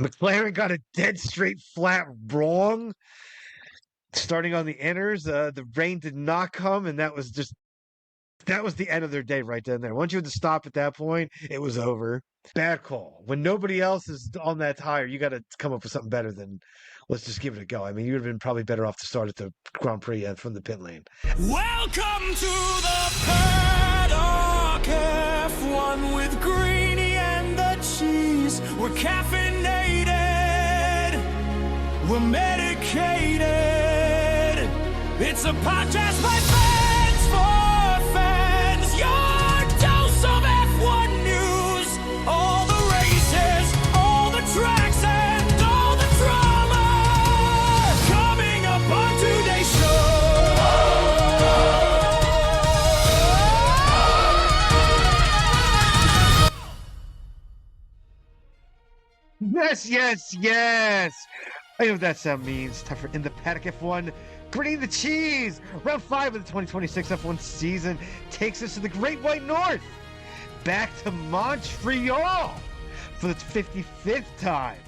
McLaren got a dead straight flat wrong starting on the inners. The rain did not come, and that was the end of their day right then and there. Once you had to stop at that point, it was over. Bad call. When nobody else is on that tire, you got to come up with something better than let's just give it a go. I mean, you would have been probably better off to start at the Grand Prix from the pit lane. Welcome to the paddock, F1 with Greeny and the cheese. We're caffeinated, we're medicated. It's a podcast by fans for fans. Your dose of F1 news. All the races, all the tracks, and all the drama. Coming up on today's show. Yes, yes, yes. I know what that sound means. Time for In the Paddock F1. Greeny the cheese. Round 5 of the 2026 F1 season takes us to the Great White North. Back to Montreal for the 55th time.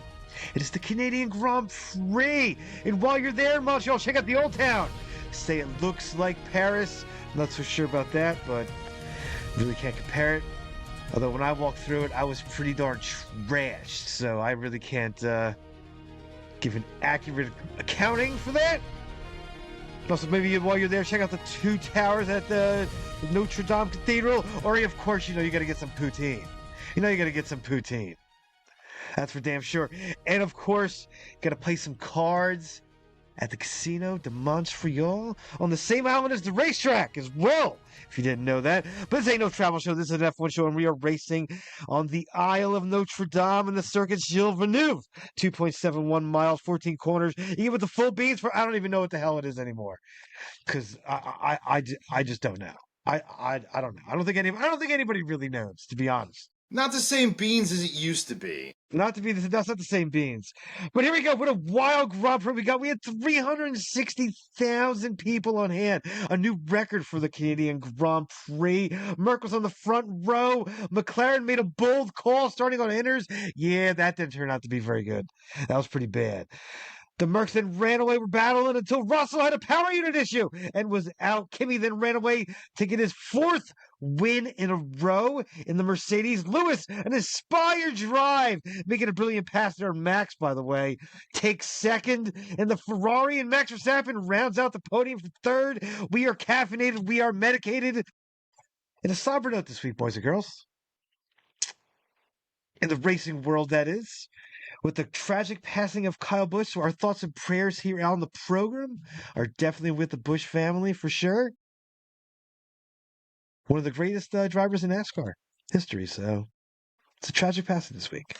It is the Canadian Grand Prix. And while you're there in Montreal, check out the Old Town. Say it looks like Paris. Not so sure about that, but really can't compare it. Although when I walked through it, I was pretty darn trashed, so I really can't give an accurate accounting for that. Also, maybe while you're there, check out the two towers at the Notre Dame Cathedral, or of course, you got to get some poutine. You got to get some poutine. That's for damn sure. And of course, got to play some cards at the Casino de Montreal on the same island as the racetrack as well, if you didn't know that. But this ain't no travel show. This is an F1 show, and we are racing on the Isle of Notre Dame in the Circuit Gilles Villeneuve. 2.71 miles, 14 corners. You get with the full beans for I don't even know what the hell it is anymore, because I just don't know. I don't know. I don't think anybody really knows, to be honest. Not the same beans as it used to be. That's not the same beans. But here we go. What a wild Grand Prix we got. We had 360,000 people on hand. A new record for the Canadian Grand Prix. Merck was on the front row. McLaren made a bold call starting on inners. Yeah, that didn't turn out to be very good. That was pretty bad. The Mercs then ran away, were battling until Russell had a power unit issue and was out. Kimi then ran away to get his 4th win in a row in the Mercedes. Lewis, an inspired drive, making a brilliant pass there. Max, by the way, takes 2nd in the Ferrari, and Max Verstappen rounds out the podium for 3rd. We are caffeinated. We are medicated. In a somber note this week, boys and girls. In the racing world, that is. With the tragic passing of Kyle Busch, so our thoughts and prayers here on the program are definitely with the Busch family for sure. One of the greatest drivers in NASCAR history, so it's a tragic passing this week.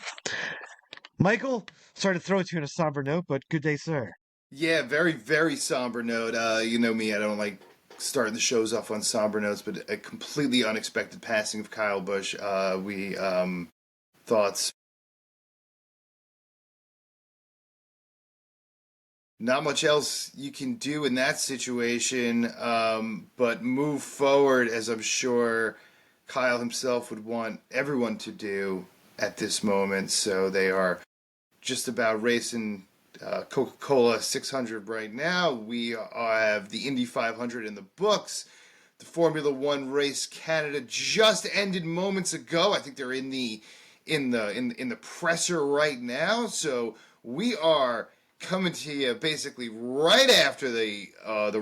Michael, sorry to throw it to you on a somber note, but good day, sir. Yeah, very, very somber note. You know me, I don't like starting the shows off on somber notes, but a completely unexpected passing of Kyle Busch. Thoughts. Not much else you can do in that situation, but move forward, as I'm sure Kyle himself would want everyone to do at this moment. So they are just about racing Coca-Cola 600 right now. We have the Indy 500 in the books. The Formula One race Canada just ended moments ago. I think they're in the presser right now. So we are coming to you basically right after the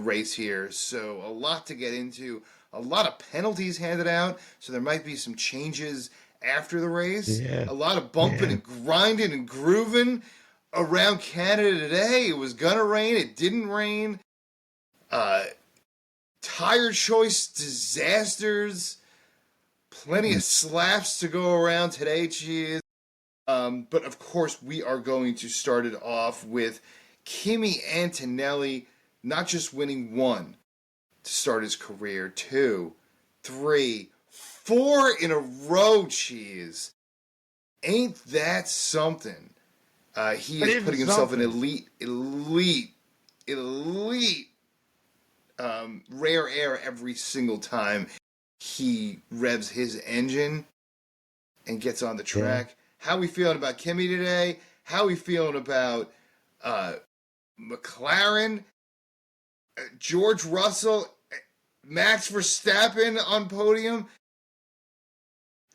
race here, so a lot to get into, a lot of penalties handed out, so there might be some changes after the race, a lot of bumping and grinding and grooving around Canada today. It was gonna rain, it didn't rain, tire choice disasters, plenty of slaps to go around today, cheers. But of course, we are going to start it off with Kimi Antonelli not just winning 1 to start his career, 2, 3, 4 in a row, cheese. Ain't that something? He is putting himself in elite rare air every single time he revs his engine and gets on the track. How we feeling about Kimi today? How are we feeling about McLaren, George Russell, Max Verstappen on podium?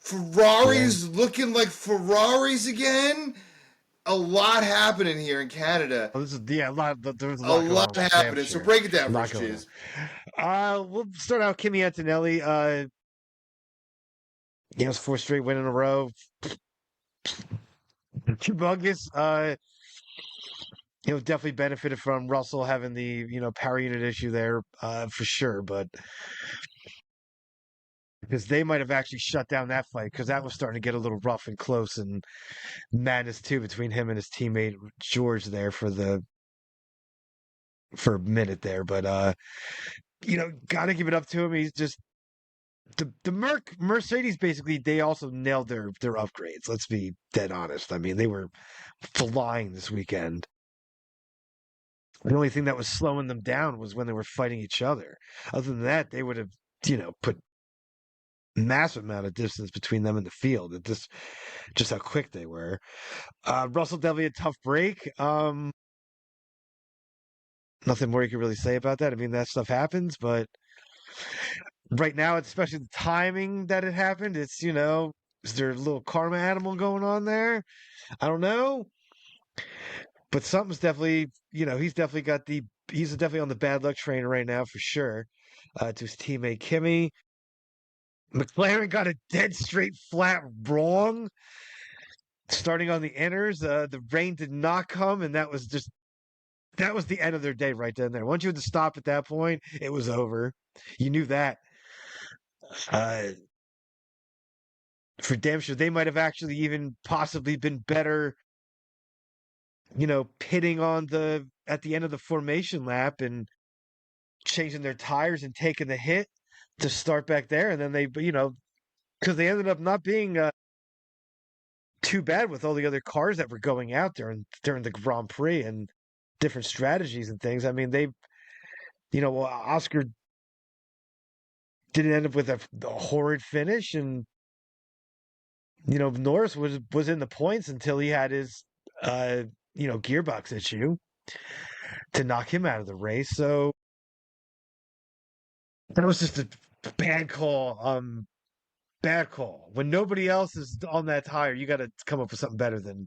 Ferraris looking like Ferraris again. A lot happening here in Canada. Oh, this is a lot. There's A lot happening. So break it down for us, Cheese. We'll start out Kimi Antonelli. It's 4 straight win in a row. Humongous. Definitely benefited from Russell having the power unit issue there, for sure. But because they might have actually shut down that fight, because that was starting to get a little rough and close and madness too between him and his teammate George there for a minute there. But gotta give it up to him. He's just the Mercedes, basically. They also nailed their upgrades. Let's be dead honest. I mean, they were flying this weekend. The only thing that was slowing them down was when they were fighting each other. Other than that, they would have put massive amount of distance between them and the field. It just how quick they were. Russell definitely a tough break. Nothing more you can really say about that. I mean, that stuff happens, but right now, especially the timing that it happened, it's is there a little karma animal going on there? I don't know. But something's definitely, he's definitely on the bad luck train right now for sure. To his teammate Kimi. McLaren got a dead straight flat wrong starting on the inners. The rain did not come, and that was the end of their day right then and there. Once you had to stop at that point, it was over. You knew that. For damn sure, they might have actually even possibly been better, pitting at the end of the formation lap and changing their tires and taking the hit to start back there. And then they, because they ended up not being too bad with all the other cars that were going out during the Grand Prix and different strategies and things. I mean, Oscar didn't end up with a horrid finish, and Norris was in the points until he had his gearbox issue to knock him out of the race. So that was just a bad call. Bad call. When nobody else is on that tire, you got to come up with something better than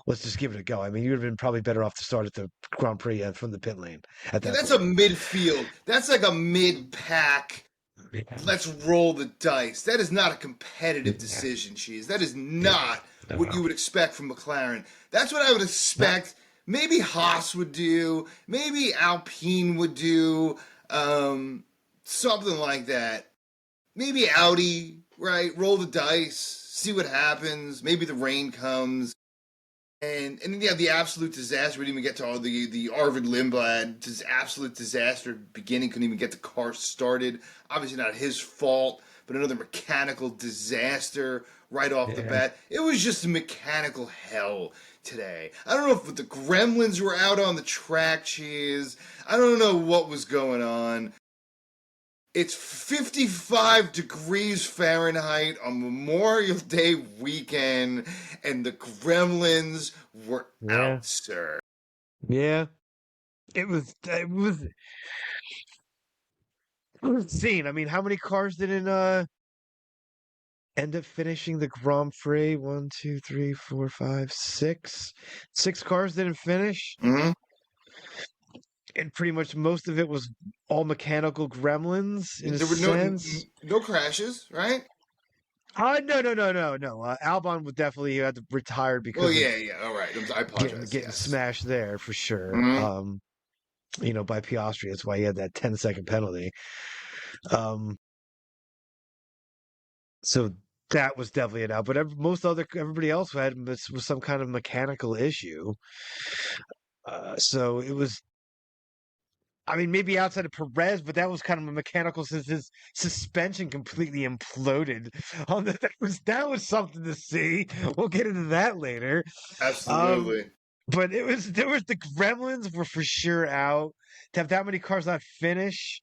let's just give it a go. I mean, you would have been probably better off to start at the Grand Prix from the pit lane. That's a midfield. That's like a mid-pack. Yeah. Let's roll the dice. That is not a competitive decision, Cheese. That is not what you would expect from McLaren. That's what I would expect. Maybe Haas would do. Maybe Alpine would do. Something like that. Maybe Audi, right? Roll the dice, see what happens. Maybe the rain comes. And then you have the absolute disaster. We didn't even get to all the Arvid Lindblad. This absolute disaster beginning. Couldn't even get the car started. Obviously not his fault, but another mechanical disaster right off the bat. It was just a mechanical hell today. I don't know if the gremlins were out on the track, Cheese. I don't know what was going on. It's 55 degrees Fahrenheit on Memorial Day weekend, and the gremlins were out, sir. Yeah. It was insane. I mean, how many cars didn't end up finishing the Grand Prix? 1, 2, 3, 4, 5, 6. 6 cars didn't finish. Mm-hmm. And pretty much most of it was all mechanical gremlins in a sense. No crashes, right? No. Albon would definitely had to retire because. Oh yeah. All right, I apologize. Getting smashed there for sure. Mm-hmm. By Piastri. That's why he had that 10-second penalty. So that was definitely it out. But everybody else was some kind of mechanical issue. So it was. I mean, maybe outside of Perez, but that was kind of a mechanical since his suspension completely imploded. That was something to see. We'll get into that later. Absolutely. But the gremlins were for sure out. To have that many cars not finish,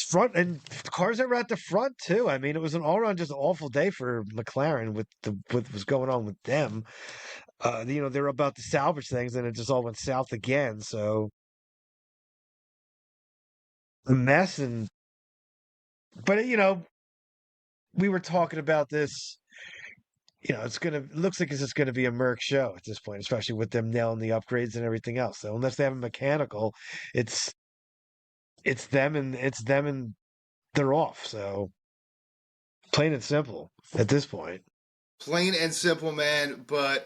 front and cars that were at the front too. I mean, it was an all-around just awful day for McLaren with what was going on with them. They were about to salvage things, and it just all went south again. So a mess. But we were talking about this. Looks like it's just gonna be a Merc show at this point, especially with them nailing the upgrades and everything else. So unless they have a mechanical, it's them and they're off. So plain and simple at this point. Plain and simple, man. But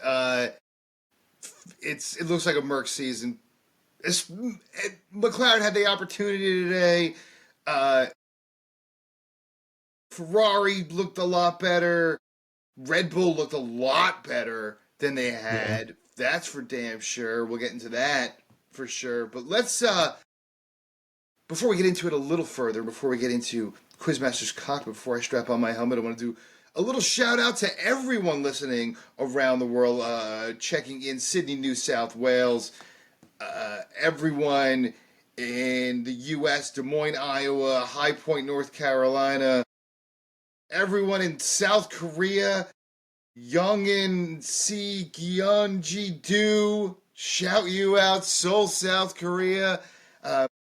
it looks like a Merc season. McLaren had the opportunity today. Ferrari looked a lot better. Red Bull looked a lot better than they had. Yeah. That's for damn sure. We'll get into that for sure. But let's, before we get into it a little further, before we get into Quizmaster's Cockpit, before I strap on my helmet, I want to do a little shout out to everyone listening around the world, checking in Sydney, New South Wales, everyone in the U.S., Des Moines, Iowa, High Point, North Carolina, everyone in South Korea, Youngin Si Gyeonji-do, shout you out, Seoul, South Korea.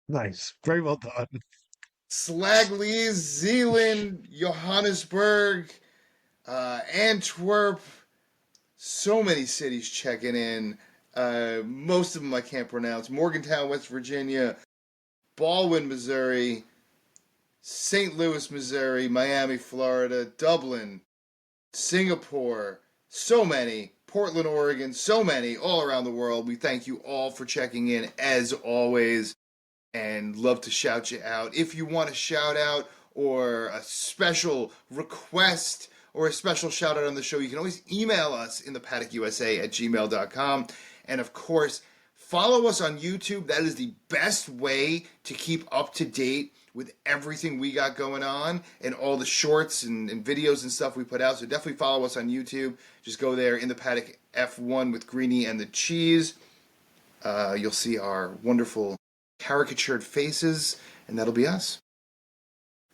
Nice. Very well done. Slagley, Zealand, Johannesburg, Antwerp. So many cities checking in. Most of them I can't pronounce. Morgantown, West Virginia, Baldwin, Missouri, St. Louis, Missouri, Miami, Florida, Dublin, Singapore, so many, Portland, Oregon, so many all around the world. We thank you all for checking in as always and love to shout you out. If you want a shout out or a special request or a special shout out on the show, you can always email us in thepaddock@gmail.com. And of course, follow us on YouTube. That is the best way to keep up to date with everything we got going on and all the shorts and videos and stuff we put out. So definitely follow us on YouTube. Just go there, In the Paddock F1 with Greeny and the Cheese. You'll see our wonderful caricatured faces, and that'll be us.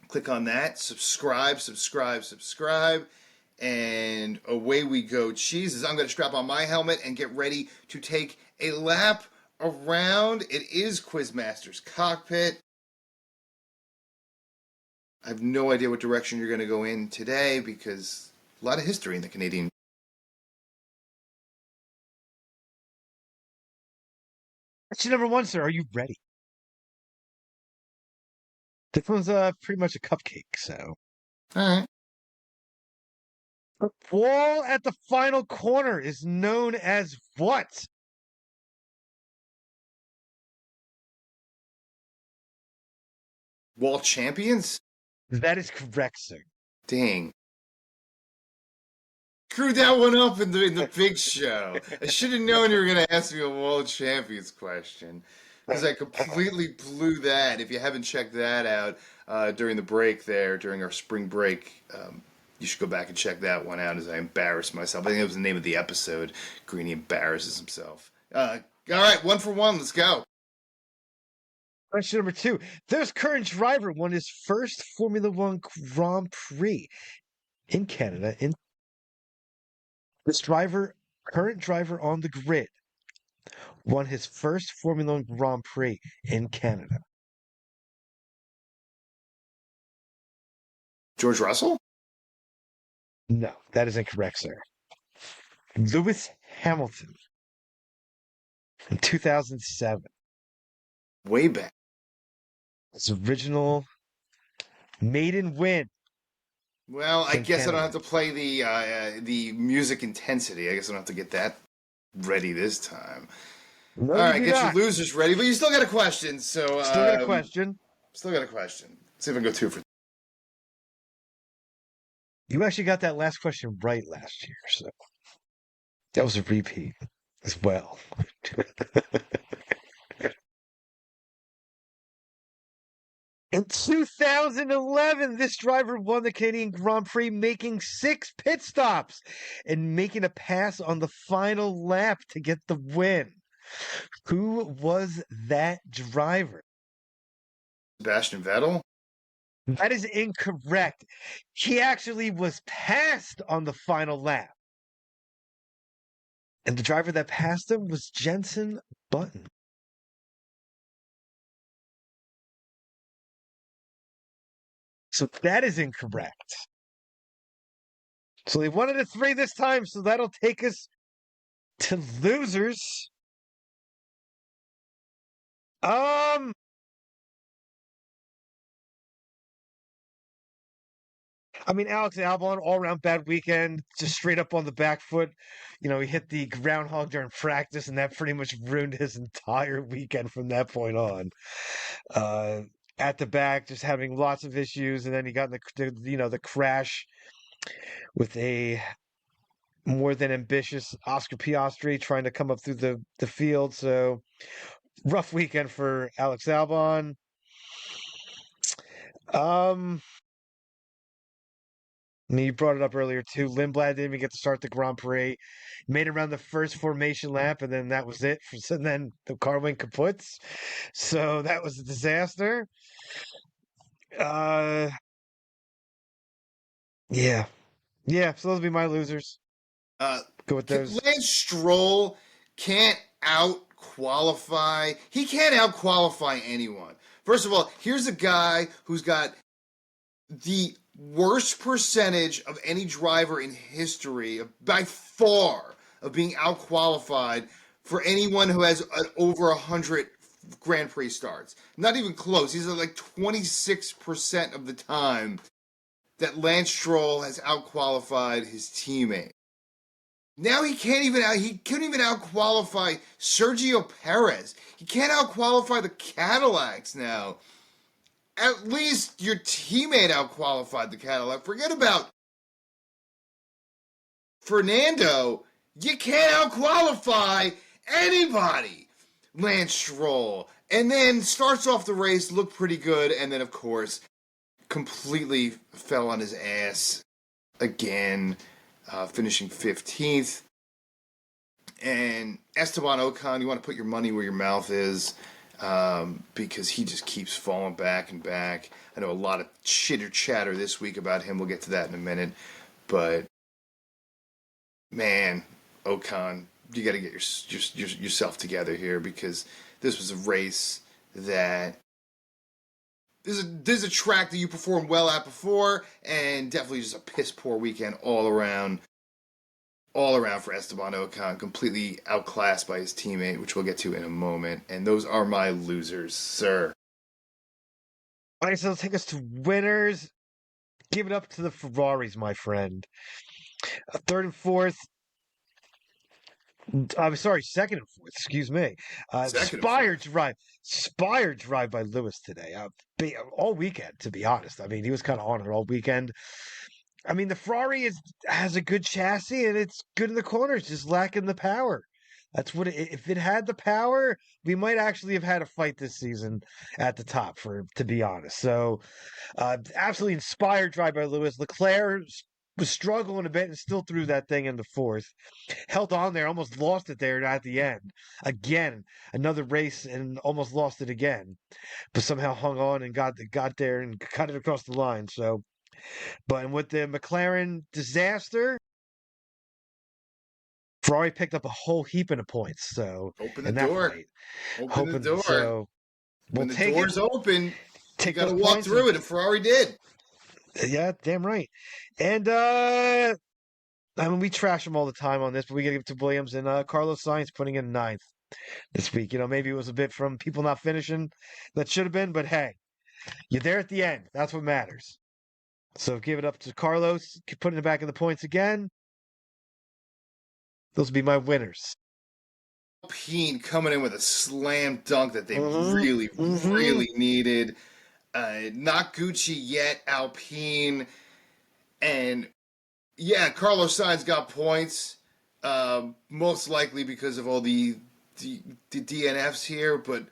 Click on that, subscribe, and away we go. Cheese, I'm going to strap on my helmet and get ready to take a lap around. It is Quizmaster's Cockpit. I have no idea what direction you're going to go in today because a lot of history in the Canadian. Question number 1, sir. Are you ready? This one's pretty much a cupcake, so. All right. The wall at the final corner is known as what? Wall champions? That is correct, sir. Dang. Screwed that one up in the big show. I should have known you were going to ask me a World Champions question because I completely blew that. If you haven't checked that out during the break there, during our spring break, you should go back and check that one out as I embarrassed myself. I think that was the name of the episode. Greeny embarrasses himself. All right, 1 for 1. Let's go. Question number 2. This current driver won his first Formula One Grand Prix in Canada. This current driver on the grid, won his first Formula One Grand Prix in Canada. George Russell? No, that is incorrect, sir. Lewis Hamilton in 2007. Way back. His original maiden win. Well, I guess I don't have to play the music intensity. I guess I don't have to get that ready this time. No, all right, get your losers ready, but you still got a question. So still got a question. Still got a question. Let's see if I can go 2 for 3. You actually got that last question right last year, so that was a repeat as well. In 2011, this driver won the Canadian Grand Prix, making 6 pit stops and making a pass on the final lap to get the win. Who was that driver? Sebastian Vettel? That is incorrect. He actually was passed on the final lap. And the driver that passed him was Jenson Button. So that is incorrect. So they wanted a 3 this time, so that'll take us to losers. I mean, Alex Albon, all-around bad weekend, just straight up on the back foot. He hit the groundhog during practice, and that pretty much ruined his entire weekend from that point on. At the back, just having lots of issues, and then he got in the crash with a more than ambitious Oscar Piastri trying to come up through the field. So rough weekend for Alex Albon. You brought it up earlier too. Lindblad didn't even get to start the Grand Prix. Made it around the first formation lap, and then that was it. And then the car went kaput. So that was a disaster. Yeah. So those would be my losers. Go with those. Lance Stroll can't out-qualify. He can't out-qualify anyone. First of all, here's a guy who's got the worst percentage of any driver in history, by far, of being out-qualified for anyone who has over 100 Grand Prix starts. Not even close. He's at like 26% of the time that Lance Stroll has out-qualified his teammate. Now he couldn't even out-qualify Sergio Perez. He can't out-qualify the Cadillacs now. At least your teammate out-qualified the Cadillac. Forget about Fernando. You can't out-qualify anybody. Lance Stroll. And then starts off the race, looked pretty good, and then, of course, completely fell on his ass again, finishing 15th. And Esteban Ocon, you want to put your money where your mouth is, because he just keeps falling back and back. I know a lot of chitter-chatter this week about him. We'll get to that in a minute. But, man, Ocon, you got to get yourself together here, because this was a race that... This is a track that you performed well at before, and definitely just a piss-poor weekend all around for Esteban Ocon, completely outclassed by his teammate, which we'll get to in a moment. And those are my losers, sir. All right, so let's take us to winners. Give it up to the Ferraris, my friend. Third and fourth. I'm sorry, second and fourth. Excuse me. Spire drive by Lewis today. All weekend, to be honest. I mean, he was kind of on it all weekend. I mean, the Ferrari has a good chassis, and it's good in the corners, just lacking the power. That's what if it had the power, we might actually have had a fight this season at the top, to be honest. So, absolutely inspired drive by Lewis. Leclerc was struggling a bit and still threw that thing into fourth. Held on there, almost lost it there at the end. Again, another race and almost lost it again. But somehow hung on and got there and cut it across the line. So, but with the McLaren disaster, Ferrari picked up a whole heap of points. So open the door. Open the door. So when the door's open, you got to walk through it, and Ferrari did. Yeah, damn right. And I mean, we trash them all the time on this, but we got to give it to Williams and Carlos Sainz putting in ninth this week. Maybe it was a bit from people not finishing that should have been, but hey, you're there at the end. That's what matters. So give it up to Carlos, putting it back in the points again. Those will be my winners. Alpine coming in with a slam dunk that they really needed. Not Gucci yet, Alpine. And yeah, Carlos Sainz got points, most likely because of all the DNFs here, but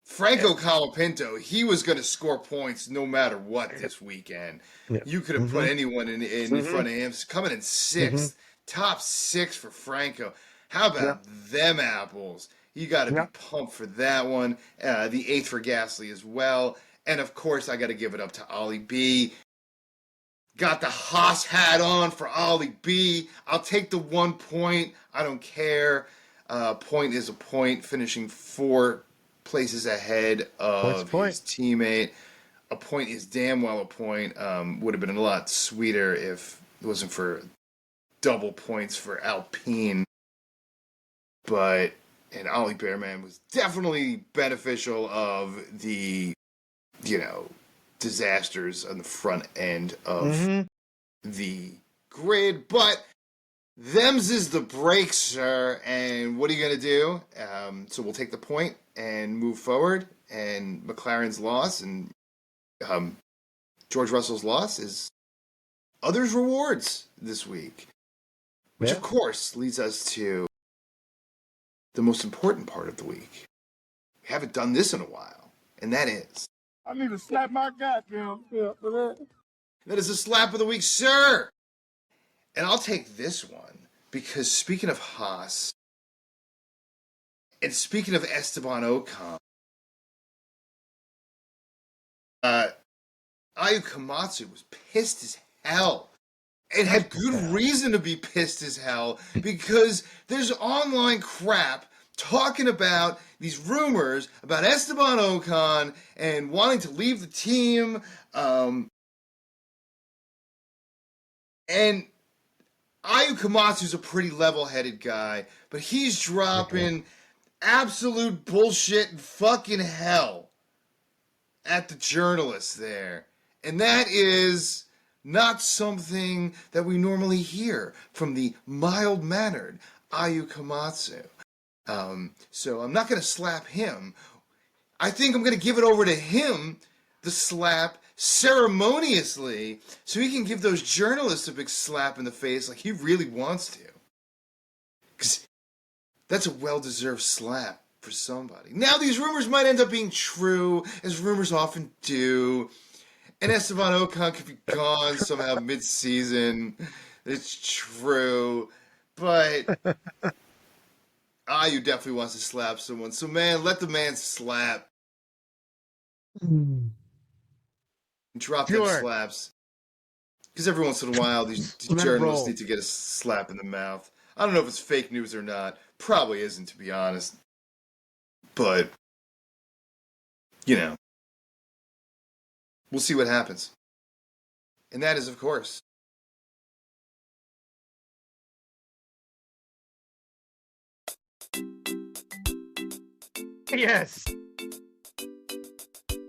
Franco Colapinto, he was going to score points no matter what this weekend. Yeah. You could have put anyone in front of him. Coming in sixth, top six for Franco. How about them apples? You got to be pumped for that one. The eighth for Gasly as well. And of course, I got to give it up to Ollie B. Got the Haas hat on for Ollie B. I'll take the 1 point. I don't care. Point is a point, finishing 4 places ahead of his teammate. A point is damn well a point. Would have been a lot sweeter if it wasn't for double points for Alpine. But, and Ollie Bearman was definitely beneficial of the, disasters on the front end of the grid. But them's is the break, sir. And what are you going to do? So we'll take the point and move forward. And McLaren's loss and George Russell's loss is others' rewards this week. Which, of course, leads us to the most important part of the week. We haven't done this in a while. And that is... I need to slap my goddamn for that. That is the slap of the week, sir! And I'll take this one, because speaking of Haas, and speaking of Esteban Ocon, Ayao Komatsu was pissed as hell. And had good reason to be pissed as hell, because there's online crap talking about these rumors about Esteban Ocon and wanting to leave the team. And Ayao Komatsu's a pretty level-headed guy, but he's dropping absolute bullshit and fucking hell at the journalists there. And that is not something that we normally hear from the mild-mannered Ayao Komatsu. So I'm not going to slap him. I think I'm going to give it over to him, the slap, ceremoniously, so he can give those journalists a big slap in the face like he really wants to. Because that's a well-deserved slap for somebody. Now these rumors might end up being true, as rumors often do. And Esteban Ocon could be gone somehow mid-season. It's true. But Ayao definitely wants to slap someone. So, man, let the man slap. Drop them slaps. Because every once in a while, these journalists need to get a slap in the mouth. I don't know if it's fake news or not. Probably isn't, to be honest. But, we'll see what happens. And that is, of course, yes,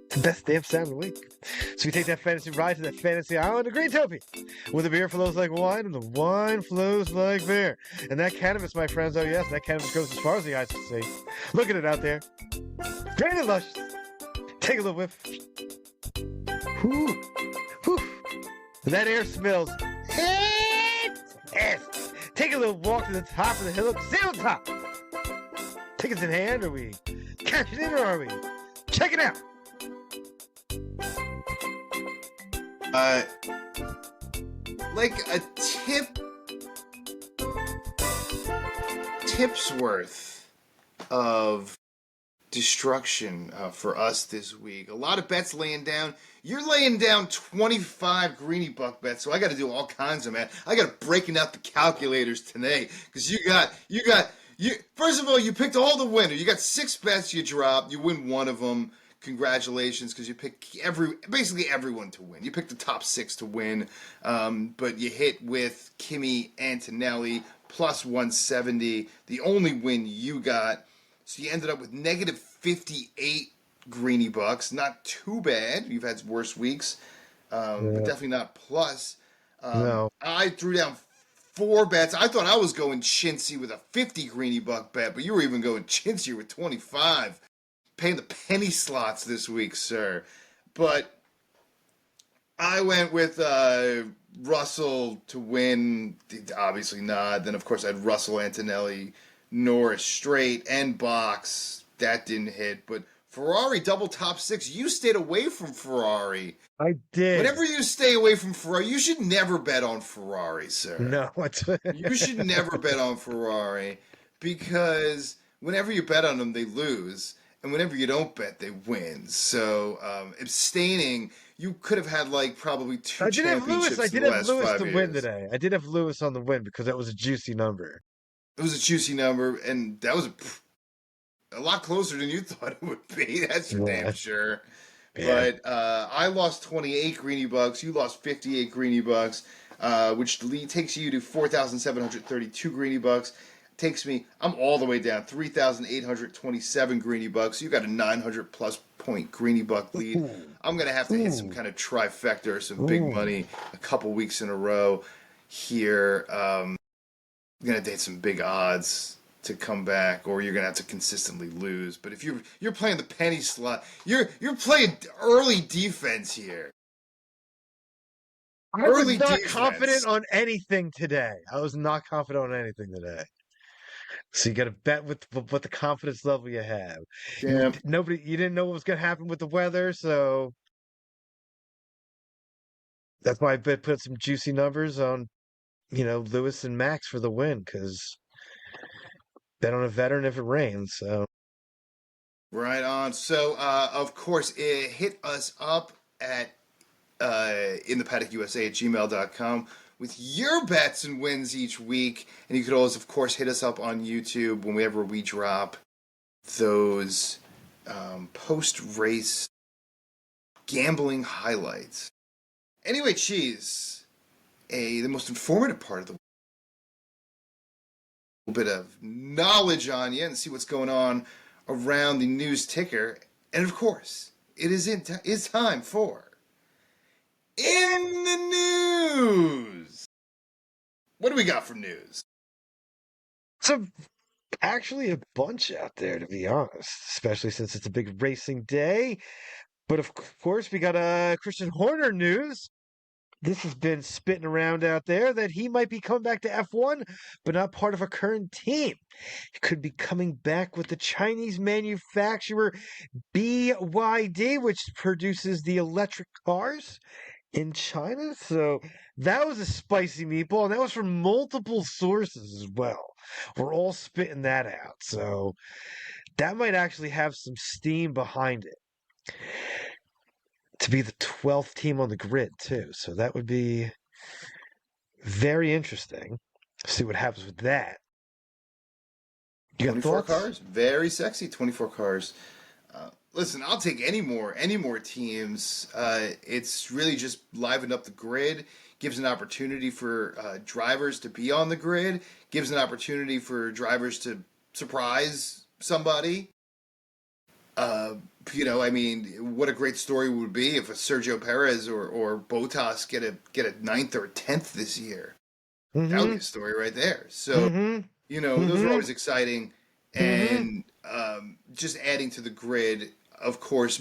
the best damn sound of the week. So we take that fantasy ride to that fantasy island of Greentopia, where the beer flows like wine and the wine flows like beer. And that cannabis, my friends, oh yes, that cannabis goes as far as the eyes can see. Look at it out there. Great and luscious. Take a little whiff. Whew. Whew. And that air smells. Yes. Take a little walk to the top of the hill. Stay on top. Tickets in hand, are we cashing in or are we checking out? Like a tip's worth of destruction for us this week. A lot of bets laying down. You're laying down 25 Greeny buck bets, so I got to do all kinds of math. I got to breaking out the calculators today because you first of all, you picked all the winner. You got 6 bets you dropped. You win one of them. Congratulations, because you picked basically everyone to win. You picked the top 6 to win, but you hit with Kimi Antonelli plus 170, the only win you got. So you ended up with negative 58 Greeny bucks. Not too bad. You've had worse weeks, but definitely not plus. No. I threw down 4 bets. I thought I was going chintzy with a 50 Greeny buck bet, but you were even going chintzier with 25. Paying the penny slots this week, sir. But I went with Russell to win. Obviously not. Then, of course, I had Russell, Antonelli, Norris straight and box. That didn't hit. But Ferrari double top 6. You stayed away from Ferrari. I did. Whenever you stay away from Ferrari, you should never bet on Ferrari, sir. No. You should never bet on Ferrari because whenever you bet on them, they lose. and whenever you don't bet, they win. So abstaining, you could have had like probably two I did have Lewis. I championships in did the have last Lewis to 5 win years. today. I did have Lewis on the win because that was a juicy number. It was a juicy number, and that was a lot closer than you thought it would be. That's for damn Yeah. sure. Yeah. But I lost 28 greeny bucks. You lost 58 greeny bucks, which takes you to 4,732 greeny bucks. Takes me, I'm all the way down, 3,827 greeny bucks. You got a 900 plus point greeny buck lead. Ooh. I'm gonna have to hit some Ooh. kind of trifecta or some big Ooh. money a couple weeks in a row here. I'm gonna date some big odds to come back, or you're gonna have to consistently lose. But if you're playing the penny slot, you're playing early defense here. I was Early not defense. confident on anything today. I was not confident on anything today. So you got to bet with what the confidence level you have. Yeah. You didn't know what was going to happen with the weather, so that's why I put some juicy numbers on, Lewis and Max for the win because bet on a veteran if it rains. So Right on. So, of course, hit us up at in the paddock USA at gmail.com with your bets and wins each week. And you could always, of course, hit us up on YouTube whenever we drop those post-race gambling highlights. Anyway, Cheese, the most informative part of the little bit of knowledge on you and see what's going on around the news ticker. And of course, it's time for In the News. What do we got for news? so actually a bunch out there, to be honest, especially since it's a big racing day. But of course, we got Christian Horner news. This has been spitting around out there that he might be coming back to F1, but not part of a current team. He could be coming back with the Chinese manufacturer BYD, which produces the electric cars in China. So that was a spicy meatball, and that was from multiple sources as well. We're all spitting that out. So that might actually have some steam behind it to be the 12th team on the grid, too. So that would be very interesting. See what happens with that. You got 24 thoughts? cars, very sexy 24 cars. Listen, I'll take any more teams. It's really just livened up the grid, gives an opportunity for drivers to be on the grid, gives an opportunity for drivers to surprise somebody. I mean, what a great story would be if a Sergio Perez or Bottas get a 9th or 10th this year. Mm-hmm. That would be a story right there. So, those are always exciting. And just adding to the grid, of course,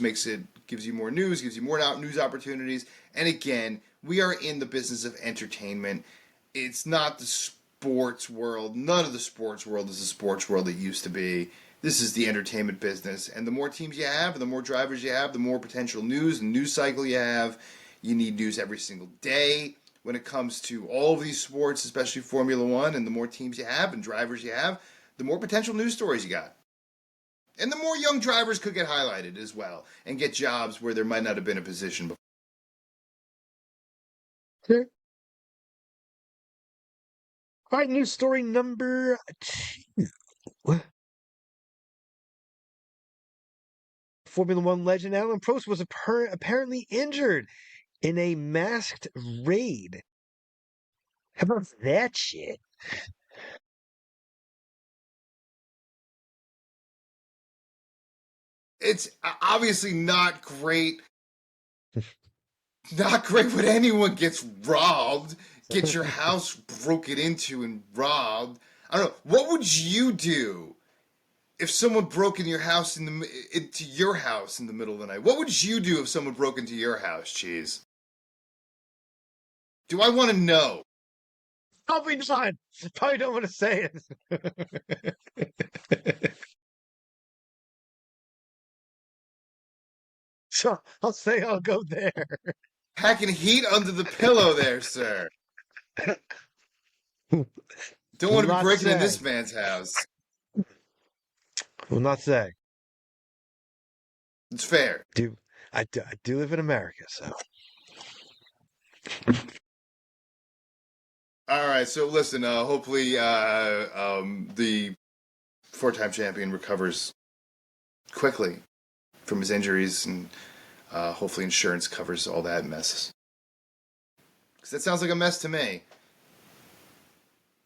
gives you more news, gives you more news opportunities. And again, we are in the business of entertainment. It's not the sports world. None of the sports world is the sports world it used to be. This is the entertainment business. And the more teams you have, and the more drivers you have, the more potential news and news cycle you have. You need news every single day when it comes to all of these sports, especially Formula One. And the more teams you have and drivers you have, the more potential news stories you got. And the more young drivers could get highlighted as well and get jobs where there might not have been a position before. Sure. All right, news story number 2. Formula One legend Alain Prost was apparently injured in a masked raid. How about that shit? It's obviously not great. Not great when anyone gets robbed, get your house broken into and robbed. I don't know. What would you do if someone broke into your house into your house in the middle of the night? What would you do if someone broke into your house, Cheese? Do I want to know? Probably not. Probably don't want to say it. So I'll say I'll go there. Packing heat under the pillow there, sir. Don't want to be breaking in this man's house. Will not say. It's fair. I do live in America, so. All right, so listen. Hopefully, the four-time champion recovers quickly from his injuries, and hopefully, insurance covers all that mess. Because that sounds like a mess to me.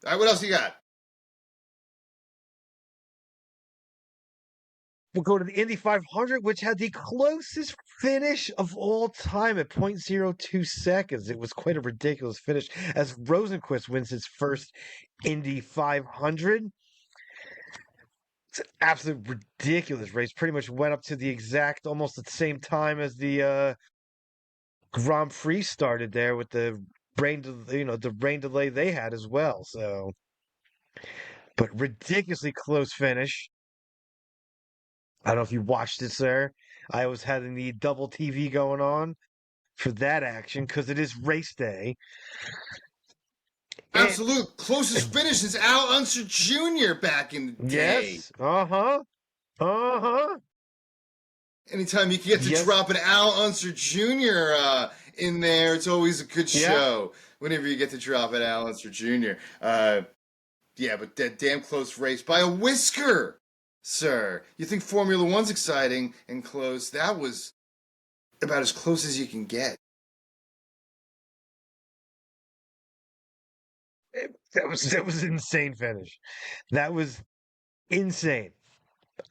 All right, what else you got? We'll go to the Indy 500, which had the closest finish of all time at 0.02 seconds. It was quite a ridiculous finish as Rosenqvist wins his first Indy 500. It's an absolute ridiculous race. Pretty much went up to the exact, almost at the same time as the Grand Prix started there with the the rain delay they had as well. So, but ridiculously close finish. I don't know if you watched it, sir. I was having the double TV going on for that action because it is race day. Absolute closest finish since Al Unser Jr. back in the day. Yes. Uh-huh. Anytime you can get to drop an Al Unser Jr. In there, it's always a good show. Whenever you get to drop an Al Unser Jr. Yeah, but that damn close race by a whisker, sir. You think Formula One's exciting and close? That was about as close as you can get. That was an insane finish. That was insane.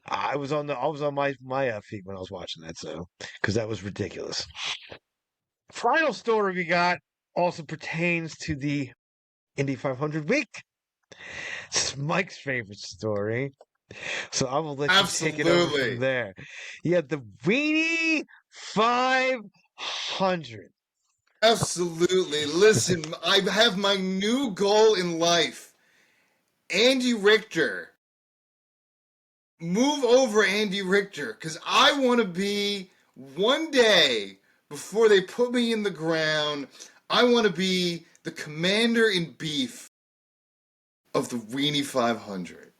I was on my feet when I was watching that, so because that was ridiculous. Final story we got also pertains to the Indy 500 week. It's Mike's favorite story, so I will let you take it over from there. Yeah, the Greeny 500. Absolutely. Listen, I have my new goal in life. Andy Richter. Move over Andy Richter, because I want to be, one day, before they put me in the ground, I want to be the commander-in-chief of the Greeny 500.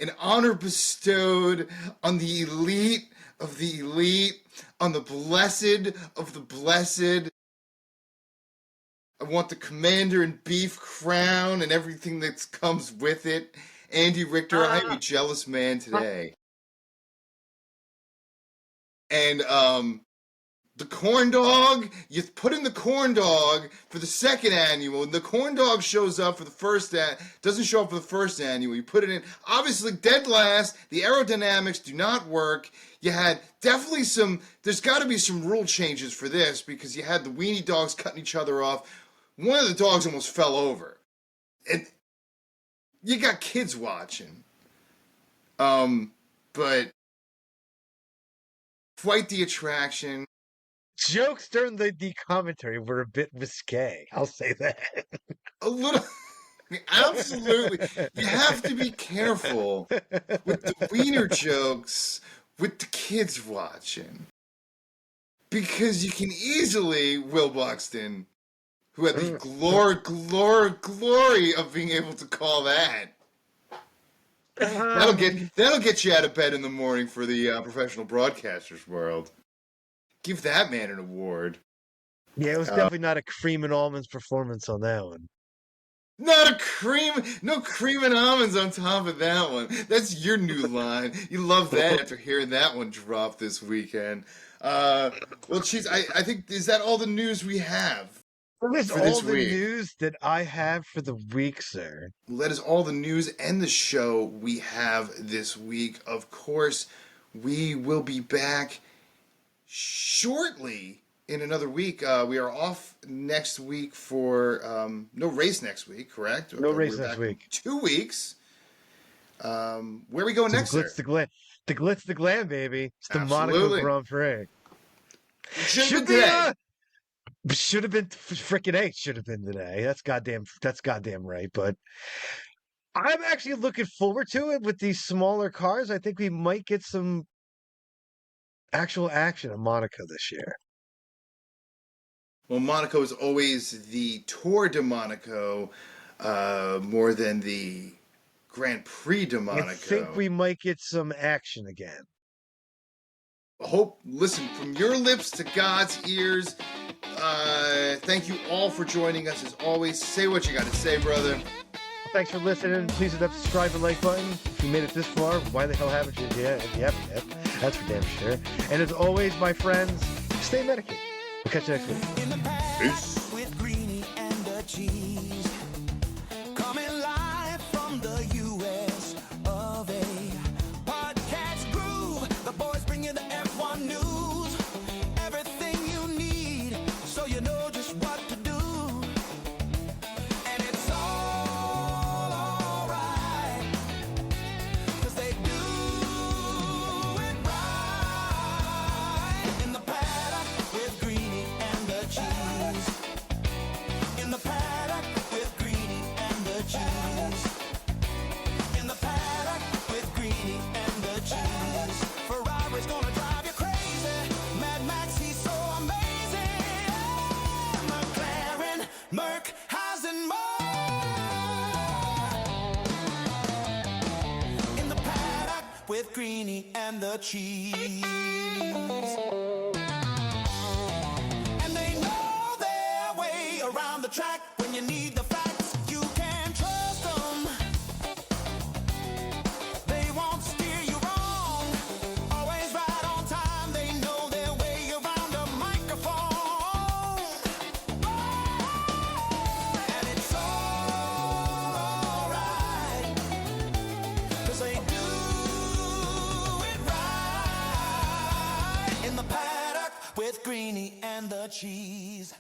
An honor bestowed on the elite of the elite, on the blessed of the blessed. I want the commander-in-chief crown and everything that comes with it. Andy Richter, I am a jealous man today. And the corn dog, you put in the corn dog for the second annual, and the corn dog shows up for the first, doesn't show up for the first annual. You put it in, obviously dead last, the aerodynamics do not work. You had definitely there's got to be some rule changes for this, because you had the weenie dogs cutting each other off. One of the dogs almost fell over. And you got kids watching. But quite the attraction. Jokes during the commentary were a bit risque. I'll say that. A little. Absolutely. You have to be careful with the wiener jokes with the kids watching. Because you can easily, Will Buxton, who had the glory of being able to call that. That'll get you out of bed in the morning for the professional broadcasters world. Give that man an award. Yeah, it was definitely not a cream and almonds performance on that one. No cream and almonds on top of that one. That's your new line. You love that after hearing that one drop this weekend. Well, geez, I think, is that all the news we have? That is all the news that I have for the week, sir. That is all the news and the show we have this week. Of course, we will be back shortly in another week. We are off next week for no race next week, correct? No race next week. 2 weeks. Where are we going next, the glitz, sir? The glitz, the glam, baby. It's the Monaco Grand Prix. Should be today. Should have been freaking 8. Should have been today. That's goddamn right. But I'm actually looking forward to it with these smaller cars. I think we might get some actual action at Monaco this year. Well, Monaco is always the Tour de Monaco more than the Grand Prix de Monaco. I think we might get some action again. hope, listen, from your lips to God's ears. Thank you all for joining us. As always, say what you got to say, brother. Thanks for listening. Please hit that subscribe and like button. If you made it this far, why the hell haven't you? Yeah, that's for damn sure. And as always, my friends, stay medicated. We'll catch you next week. Peace. With Greeny and the cheese, coming live from the U.S. of A. Podcast Groove, the boys bring you the F1 news, everything you need, so you know just what to do, and it's all alright, 'cause they do it right, in the paddock with Greeny and the cheese. In the paddock with Greeny and the cheese. In the paddock with Greeny and the cheese. Ferrari's gonna drive you crazy. Mad Max, he's so amazing. McLaren, Merc, Haas and more. In the paddock with Greeny and the cheese. And they know their way around the track. When you need the facts, you can trust them. They won't steer you wrong. Always right on time. They know their way around a microphone. And it's all right, 'cause they do it right. In the paddock with Greeny and the cheese.